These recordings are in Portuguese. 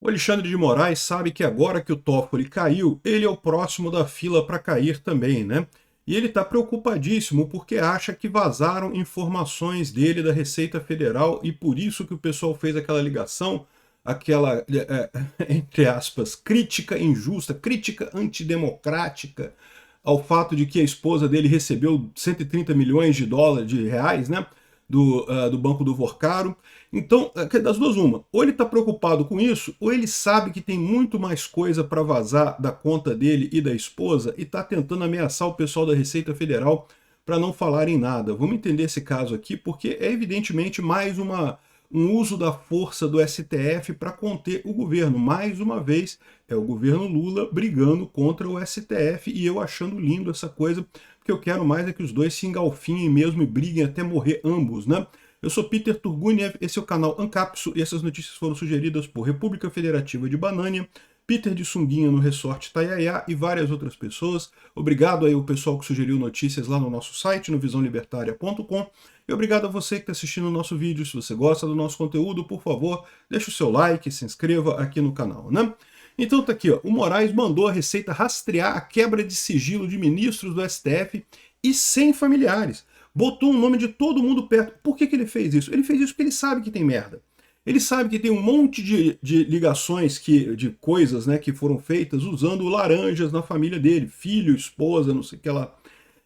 O Alexandre de Moraes sabe que agora que o Toffoli caiu, ele é o próximo da fila para cair também, né? E ele está preocupadíssimo porque acha que vazaram informações dele da Receita Federal e por isso que o pessoal fez aquela ligação, aquela, entre aspas, crítica injusta, crítica antidemocrática ao fato de que a esposa dele recebeu 130 milhões de dólares, de reais, né? Do Banco do Vorcaro. Então, das duas uma, ou ele está preocupado com isso, ou ele sabe que tem muito mais coisa para vazar da conta dele e da esposa e está tentando ameaçar o pessoal da Receita Federal para não falarem nada. Vamos entender esse caso aqui, porque é evidentemente mais um uso da força do STF para conter o governo. Mais uma vez, é o governo Lula brigando contra o STF e eu achando lindo essa coisa, porque eu quero mais é que os dois se engalfinhem mesmo e briguem até morrer ambos, né? Eu sou Peter Turguniev, esse é o canal Ancapso e essas notícias foram sugeridas por República Federativa de Banânia, Peter de Sunguinha no Resort Tayayá e várias outras pessoas. Obrigado aí ao pessoal que sugeriu notícias lá no nosso site, no visãolibertaria.com. E obrigado a você que está assistindo o nosso vídeo. Se você gosta do nosso conteúdo, por favor, deixe o seu like, se inscreva aqui no canal, né? Então tá aqui, ó, o Moraes mandou a Receita rastrear a quebra de sigilo de ministros do STF e sem familiares. Botou o nome de todo mundo perto. Por que ele fez isso? Ele fez isso porque ele sabe que tem merda. Ele sabe que tem um monte de ligações, de coisas, né, que foram feitas usando laranjas na família dele, filho, esposa, não sei o que lá.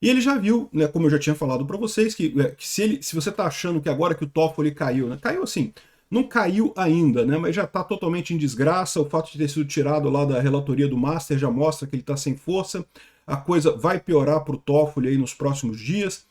E ele já viu, né, como eu já tinha falado para vocês, que se você está achando que agora que o Toffoli caiu, né, caiu assim, não caiu ainda, né, mas já está totalmente em desgraça, o fato de ter sido tirado lá da relatoria do Master já mostra que ele está sem força, a coisa vai piorar para o Toffoli aí nos próximos dias.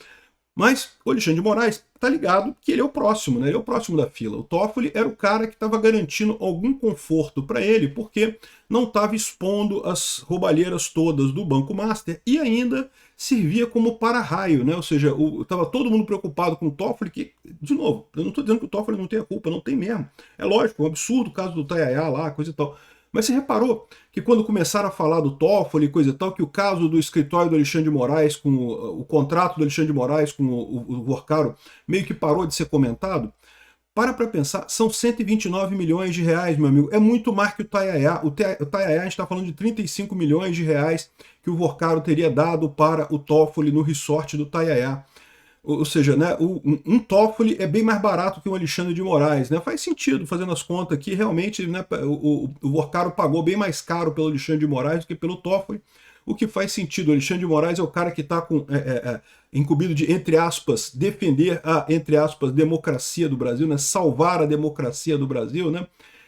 Mas o Alexandre de Moraes está ligado que ele é o próximo, né? Ele é o próximo da fila. O Toffoli era o cara que estava garantindo algum conforto para ele, porque não estava expondo as roubalheiras todas do Banco Master e ainda servia como para-raio, né? Ou seja, estava todo mundo preocupado com o Toffoli, que, de novo, eu não estou dizendo que o Toffoli não tem a culpa, não tem mesmo. É lógico, é um absurdo o caso do Tayayá lá, coisa e tal. Mas você reparou que quando começaram a falar do Toffoli e coisa e tal, que o caso do escritório do Alexandre de Moraes, com o contrato do Alexandre de Moraes com o Vorcaro, meio que parou de ser comentado? Para pensar, são 129 milhões de reais, meu amigo. É muito mais que o Tayayá. O Tayayá, a gente está falando de 35 milhões de reais que o Vorcaro teria dado para o Toffoli no resort do Tayayá. Ou seja, né, um Toffoli é bem mais barato que um Alexandre de Moraes. Né? Faz sentido, fazendo as contas aqui, realmente, né, o Vorcaro pagou bem mais caro pelo Alexandre de Moraes do que pelo Toffoli, o que faz sentido. O Alexandre de Moraes é o cara que está incumbido de, entre aspas, defender a, entre aspas, democracia do Brasil, né, salvar a democracia do Brasil. Né?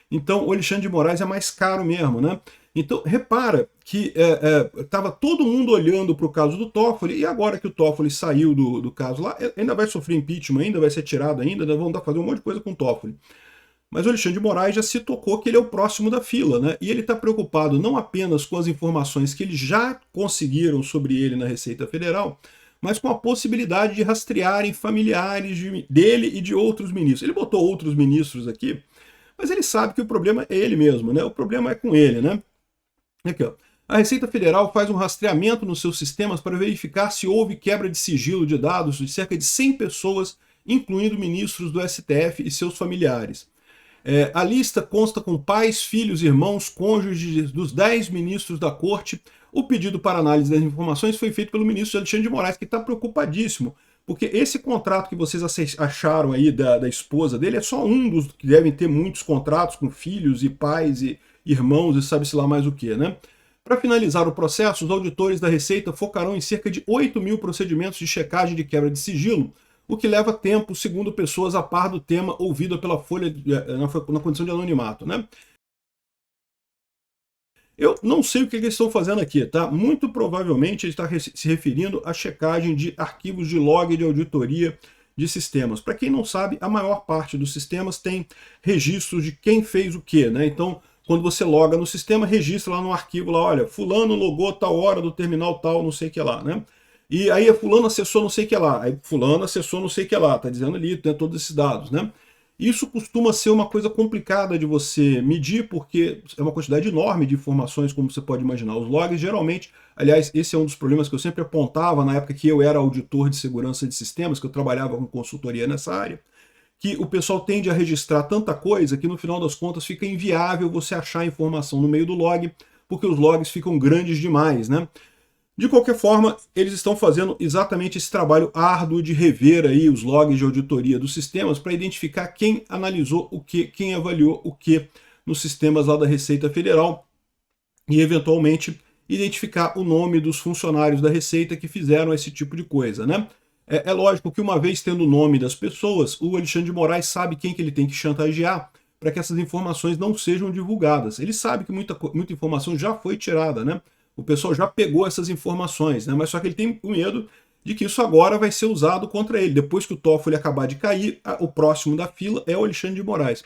Então o Alexandre de Moraes é mais caro mesmo, né? Então, repara que estava todo mundo olhando para o caso do Toffoli, e agora que o Toffoli saiu do caso lá, ainda vai sofrer impeachment, ainda vai ser tirado ainda, vão fazer um monte de coisa com o Toffoli. Mas o Alexandre de Moraes já se tocou que ele é o próximo da fila, né? E ele está preocupado não apenas com as informações que eles já conseguiram sobre ele na Receita Federal, mas com a possibilidade de rastrearem familiares dele e de outros ministros. Ele botou outros ministros aqui, mas ele sabe que o problema é ele mesmo, né? O problema é com ele, né? Aqui, ó. A Receita Federal faz um rastreamento nos seus sistemas para verificar se houve quebra de sigilo de dados de cerca de 100 pessoas, incluindo ministros do STF e seus familiares. A lista consta com pais, filhos, irmãos, cônjuges dos 10 ministros da corte. O pedido para análise das informações foi feito pelo ministro Alexandre de Moraes, que está preocupadíssimo, porque esse contrato que vocês acharam aí da esposa dele é só um dos que devem ter muitos contratos com filhos e pais e irmãos e sabe-se lá mais o que, né? Para finalizar o processo, os auditores da Receita focarão em cerca de 8 mil procedimentos de checagem de quebra de sigilo, o que leva tempo, segundo pessoas a par do tema ouvida pela Folha na condição de anonimato, né? Eu não sei o que eles estão fazendo aqui, tá? Muito provavelmente ele está se referindo à checagem de arquivos de log de auditoria de sistemas. Para quem não sabe, a maior parte dos sistemas tem registros de quem fez o quê, né? Então, quando você loga no sistema, registra lá no arquivo, lá, olha, fulano logou tal hora do terminal tal, não sei o que lá, né? E aí fulano acessou não sei o que lá, aí fulano acessou não sei o que lá, tá dizendo ali, tem todos esses dados, né? Isso costuma ser uma coisa complicada de você medir, porque é uma quantidade enorme de informações, como você pode imaginar. Os logs, geralmente, aliás, esse é um dos problemas que eu sempre apontava na época que eu era auditor de segurança de sistemas, que eu trabalhava com consultoria nessa área, que o pessoal tende a registrar tanta coisa que no final das contas fica inviável você achar informação no meio do log, porque os logs ficam grandes demais, né? De qualquer forma, eles estão fazendo exatamente esse trabalho árduo de rever aí os logs de auditoria dos sistemas para identificar quem analisou o que, quem avaliou o que nos sistemas lá da Receita Federal e, eventualmente, identificar o nome dos funcionários da Receita que fizeram esse tipo de coisa, né? É lógico que uma vez tendo o nome das pessoas, o Alexandre de Moraes sabe quem que ele tem que chantagear para que essas informações não sejam divulgadas. Ele sabe que muita informação já foi tirada, né? O pessoal já pegou essas informações, né? Mas só que ele tem o medo de que isso agora vai ser usado contra ele. Depois que o Toffoli acabar de cair, o próximo da fila é o Alexandre de Moraes.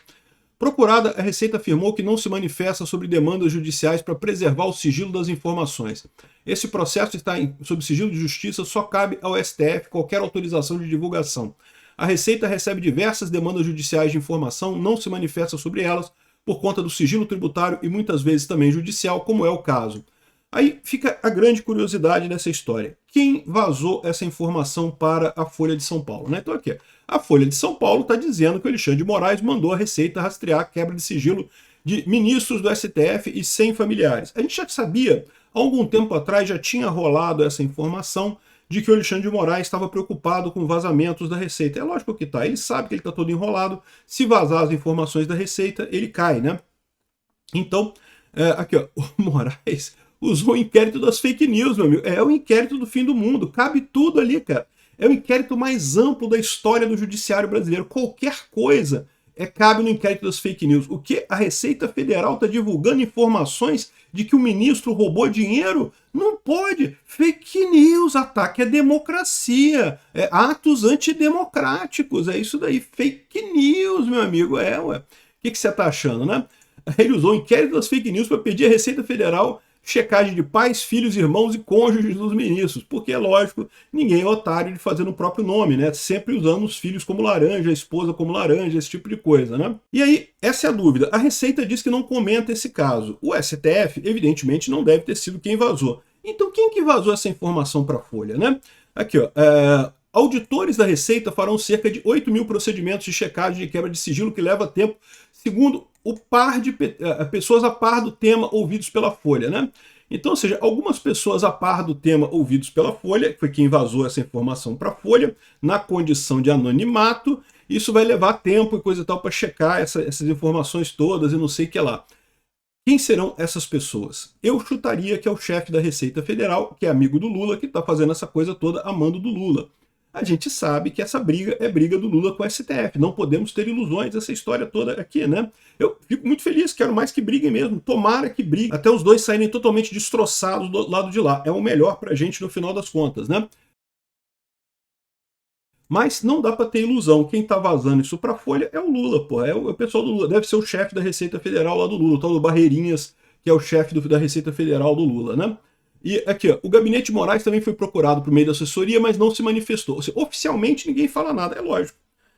Procurada, a Receita afirmou que não se manifesta sobre demandas judiciais para preservar o sigilo das informações. Esse processo está sob sigilo de justiça, só cabe ao STF qualquer autorização de divulgação. A Receita recebe diversas demandas judiciais de informação, não se manifesta sobre elas por conta do sigilo tributário e muitas vezes também judicial, como é o caso. Aí fica a grande curiosidade dessa história. Quem vazou essa informação para a Folha de São Paulo? Né? Então aqui, a Folha de São Paulo está dizendo que o Alexandre de Moraes mandou a Receita rastrear a quebra de sigilo de ministros do STF e 100 familiares. A gente já sabia, há algum tempo atrás já tinha rolado essa informação de que o Alexandre de Moraes estava preocupado com vazamentos da Receita. É lógico que está, ele sabe que ele está todo enrolado, se vazar as informações da Receita, ele cai, né? Então, aqui ó, o Moraes usou o inquérito das fake news, meu amigo. É o inquérito do fim do mundo. Cabe tudo ali, cara. É o inquérito mais amplo da história do judiciário brasileiro. Qualquer coisa cabe no inquérito das fake news. O que a Receita Federal está divulgando informações de que o ministro roubou dinheiro? Não pode. Fake news, ataque à democracia. Atos antidemocráticos. É isso daí. Fake news, meu amigo. Ué. O que você está achando, né? Ele usou o inquérito das fake news para pedir à Receita Federal checagem de pais, filhos, irmãos e cônjuges dos ministros, porque é lógico, ninguém é otário de fazer no próprio nome, né? Sempre usando os filhos como laranja, a esposa como laranja, esse tipo de coisa, né? E aí, essa é a dúvida. A Receita diz que não comenta esse caso. O STF, evidentemente, não deve ter sido quem vazou. Então, quem que vazou essa informação para a Folha, né? Aqui, ó. Auditores da Receita farão cerca de 8 mil procedimentos de checagem de quebra de sigilo que leva tempo, segundo o par de pessoas a par do tema ouvidos pela Folha, né? Então, ou seja, algumas pessoas a par do tema ouvidos pela Folha, que foi quem vazou essa informação para a Folha, na condição de anonimato, isso vai levar tempo e coisa e tal para checar essas informações todas e não sei o que lá. Quem serão essas pessoas? Eu chutaria que é o chefe da Receita Federal, que é amigo do Lula, que está fazendo essa coisa toda a mando do Lula. A gente sabe que essa briga é briga do Lula com o STF. Não podemos ter ilusões dessa história toda aqui, né? Eu fico muito feliz, quero mais que briguem mesmo. Tomara que briguem, até os dois saírem totalmente destroçados do lado de lá. É o melhor pra gente no final das contas, né? Mas não dá para ter ilusão. Quem tá vazando isso pra Folha é o Lula, pô. É o pessoal do Lula. Deve ser o chefe da Receita Federal lá do Lula, o tal do Barreirinhas, que é o chefe da Receita Federal do Lula, né? E aqui, ó, o gabinete de Moraes também foi procurado por meio da assessoria, mas não se manifestou. Ou seja, oficialmente ninguém fala nada, é lógico.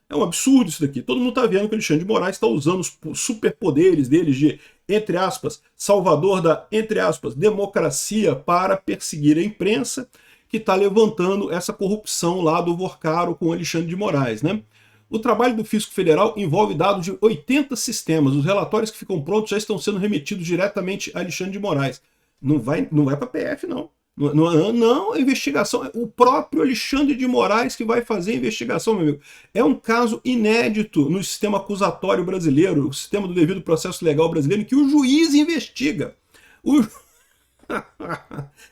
É um absurdo isso daqui. Todo mundo está vendo que o Alexandre de Moraes está usando os superpoderes deles de, entre aspas, salvador da, entre aspas, democracia para perseguir a imprensa que está levantando essa corrupção lá do Vorcaro com o Alexandre de Moraes, né? O trabalho do Fisco Federal envolve dados de 80 sistemas. Os relatórios que ficam prontos já estão sendo remetidos diretamente a Alexandre de Moraes. Não vai para a PF, não. Não, a investigação, o próprio Alexandre de Moraes que vai fazer a investigação, meu amigo. É um caso inédito no sistema acusatório brasileiro, o sistema do devido processo legal brasileiro, em que o juiz investiga.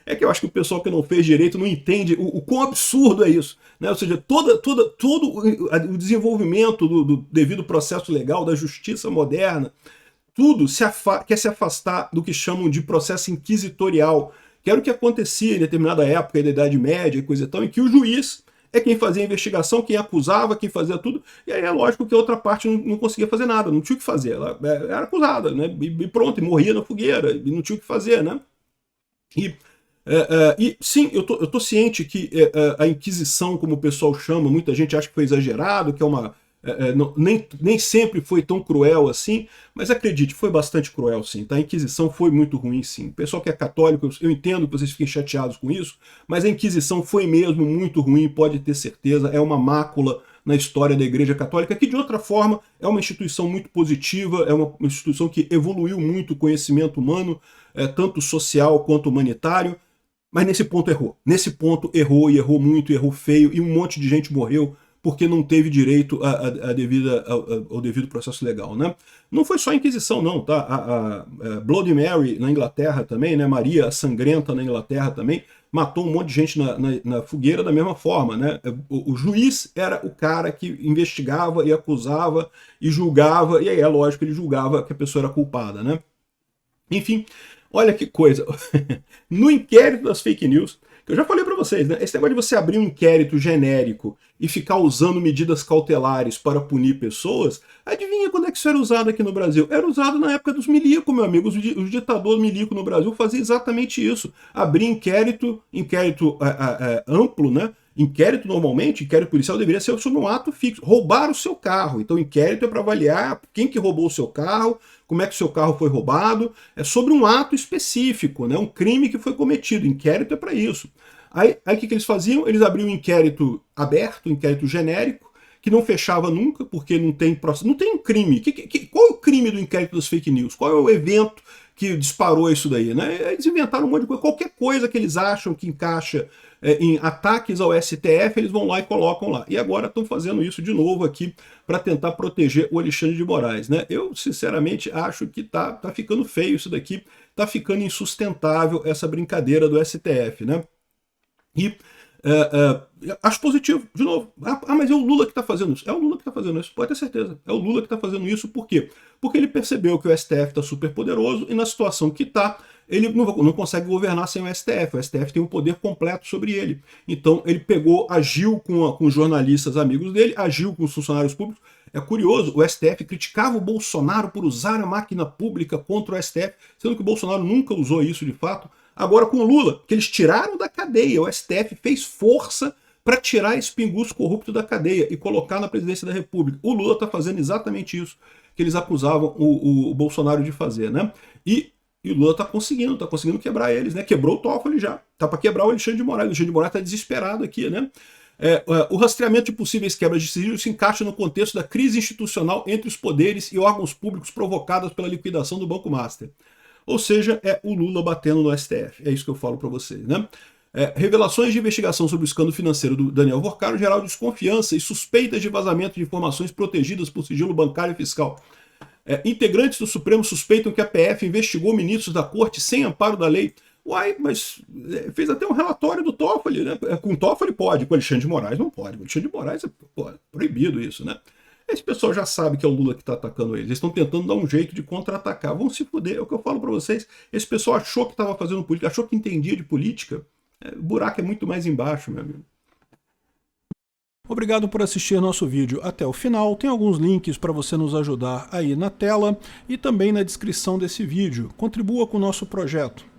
É que eu acho que o pessoal que não fez direito não entende o quão absurdo é isso, né? Ou seja, todo o desenvolvimento do devido processo legal, da justiça moderna, tudo quer se afastar do que chamam de processo inquisitorial, que era o que acontecia em determinada época da Idade Média e coisa e tal, em que o juiz é quem fazia a investigação, quem acusava, quem fazia tudo, e aí é lógico que a outra parte não conseguia fazer nada, não tinha o que fazer, ela era acusada, né? E pronto, e morria na fogueira, e não tinha o que fazer, né? E sim, eu tô ciente que a Inquisição, como o pessoal chama, muita gente acha que foi exagerado, que é uma... nem sempre foi tão cruel assim, mas acredite, foi bastante cruel sim, tá? A Inquisição foi muito ruim sim. O pessoal que é católico, eu entendo que vocês fiquem chateados com isso, mas a Inquisição foi mesmo muito ruim, pode ter certeza, é uma mácula na história da Igreja Católica, que de outra forma é uma instituição muito positiva, é uma instituição que evoluiu muito o conhecimento humano, tanto social quanto humanitário, mas nesse ponto errou. Nesse ponto errou, e errou muito, e errou feio, e um monte de gente morreu porque não teve direito ao devido processo legal, né? Não foi só a Inquisição, não, tá? A Bloody Mary na Inglaterra também, né? Maria a Sangrenta na Inglaterra também, matou um monte de gente na fogueira da mesma forma, né? O juiz era o cara que investigava e acusava e julgava, e aí é lógico que ele julgava que a pessoa era culpada, né? Enfim, olha que coisa. No inquérito das fake news, que eu já falei para vocês, né? Esse negócio de você abrir um inquérito genérico e ficar usando medidas cautelares para punir pessoas, adivinha quando é que isso era usado aqui no Brasil? Era usado na época dos milicos, meu amigo. Os ditadores milicos no Brasil faziam exatamente isso. Abrir inquérito amplo, né? Inquérito, normalmente, inquérito policial deveria ser sobre um ato fixo. Roubar o seu carro. Então, inquérito é para avaliar quem que roubou o seu carro, como é que o seu carro foi roubado. É sobre um ato específico, né? Um crime que foi cometido. Inquérito é para isso. Aí o que eles faziam? Eles abriam um inquérito aberto, um inquérito genérico, que não fechava nunca, porque não tem processo. Não tem um crime. Qual é o crime do inquérito das fake news? Qual é o evento que disparou isso daí, né? Eles inventaram um monte de coisa. Qualquer coisa que eles acham que encaixa em ataques ao STF, eles vão lá e colocam lá. E agora estão fazendo isso de novo aqui para tentar proteger o Alexandre de Moraes, né? Eu, sinceramente, acho que tá ficando feio isso daqui, tá ficando insustentável essa brincadeira do STF, né? E acho positivo, de novo. Mas é o Lula que está fazendo isso. É o Lula que está fazendo isso, pode ter certeza. É o Lula que está fazendo isso, por quê? Porque ele percebeu que o STF está super poderoso e na situação que está, ele não consegue governar sem o STF. O STF tem um poder completo sobre ele. Então ele agiu com os jornalistas amigos dele, agiu com os funcionários públicos. É curioso, o STF criticava o Bolsonaro por usar a máquina pública contra o STF, sendo que o Bolsonaro nunca usou isso de fato. Agora com o Lula, que eles tiraram da cadeia, o STF fez força para tirar esse pinguço corrupto da cadeia e colocar na presidência da República. O Lula está fazendo exatamente isso que eles acusavam o Bolsonaro de fazer, né? E o Lula está conseguindo quebrar eles, né? Quebrou o Toffoli já, tá para quebrar o Alexandre de Moraes. O Alexandre de Moraes está desesperado aqui, né? O rastreamento de possíveis quebras de sigilo se encaixa no contexto da crise institucional entre os poderes e órgãos públicos provocadas pela liquidação do Banco Master. Ou seja, é o Lula batendo no STF. É isso que eu falo para vocês, né? Revelações de investigação sobre o escândalo financeiro do Daniel Vorcaro geraram desconfiança e suspeitas de vazamento de informações protegidas por sigilo bancário e fiscal. Integrantes do Supremo suspeitam que a PF investigou ministros da corte sem amparo da lei. Uai, mas fez até um relatório do Toffoli, né? Com o Toffoli pode, com o Alexandre de Moraes não pode. Com o Alexandre de Moraes é proibido isso, né? Esse pessoal já sabe que é o Lula que está atacando eles. Eles estão tentando dar um jeito de contra-atacar. Vão se fuder. É o que eu falo para vocês. Esse pessoal achou que estava fazendo política, achou que entendia de política. O buraco é muito mais embaixo, meu amigo. Obrigado por assistir nosso vídeo até o final. Tem alguns links para você nos ajudar aí na tela e também na descrição desse vídeo. Contribua com o nosso projeto.